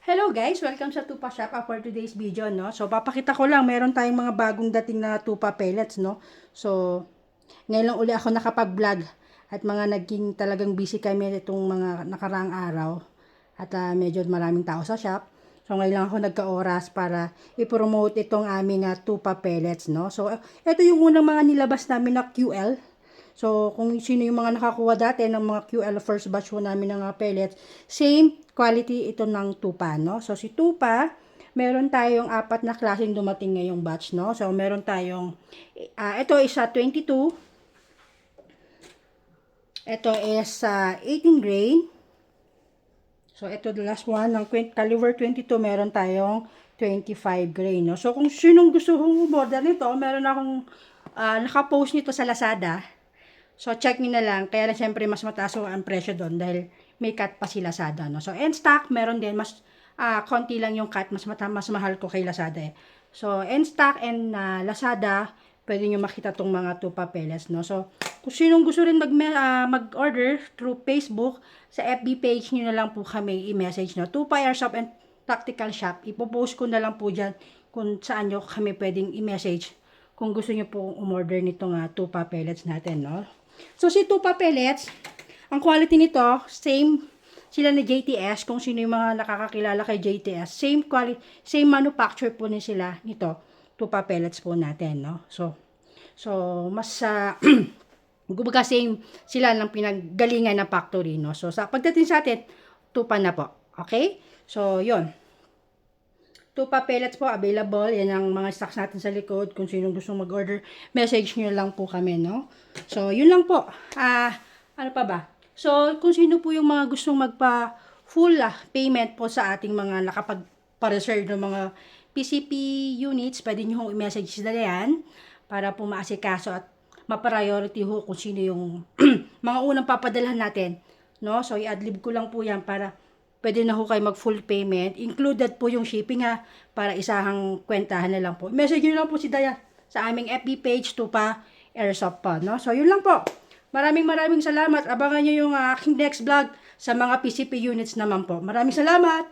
Hello guys! Welcome sa Tupa Shop for today's video, no? So, papakita ko lang, meron tayong mga bagong dating na tupa pellets, no? So, ngayon lang uli ako nakapag-vlog at mga naging talagang busy kami itong mga nakaraang araw at medyo maraming tao sa shop. So, ngayon lang ako nagka-oras para i-promote itong aming tupa pellets, no? So, ito yung unang mga nilabas namin na QL. So, kung sino yung mga nakakuha dati ng mga QL first batch po namin ng pellets, same quality ito ng tupa, no? So, si tupa, meron tayong apat na klaseng dumating ngayong batch, no? So, meron tayong, ito is 22, ito is 18 grain. So, ito the last one, ng caliber 22, meron tayong 25 grain, no? So, kung sinong gusto kong order nito, meron akong nakapost nito sa Lazada. So, check nyo na lang. Kaya na syempre mas mataas ang presyo doon dahil may cut pa si Lazada, no? So, end stock, meron din. Mas konti lang yung cut. Mas mahal ko kay Lazada eh. So, end stock and Lazada, pwede nyo makita tong mga tupa pellets, no? So, kung sinong gusto rin mag-order through Facebook, sa FB page nyo na lang po kami i-message, no? Tupa Airsoft and Tactical Shop. Ipopost ko na lang po dyan kung saan nyo kami pwedeng i-message kung gusto nyo po umorder nitong tupa pellets natin, no? So, si tupa pellets, ang quality nito, same sila ni JTS, kung sino yung mga nakakakilala kay JTS, same quality, same manufacturer po ni sila nito, tupa pellets po natin, no? So mas, kumbaga same sila ng pinaggalingan ng factory, no? So, sa pagdating sa atin, tupa na po, okay? So, yun. Tupa pellets po, available. Yan ang mga stocks natin sa likod. Kung sinong gustong mag-order, message nyo lang po kami, no? So, yun lang po. Ano pa ba? So, kung sino po yung mga gustong magpa-full payment po sa ating mga nakapag-reserve ng mga PCP units, pwede nyo hong i-message na yan para po maasikaso at ma-priority ho kung sino yung mga unang papadalhan natin, no? So, i-adlib ko lang po yan para pwede na ho kayo mag-full payment. Included po yung shipping para isahang kwentahan na lang po. Message nyo lang po si Dayan sa aming FB page, Tupa Airsoft pa, no? So, yun lang po. Maraming salamat. Abangan nyo yung aking next vlog sa mga PCP units naman po. Maraming salamat!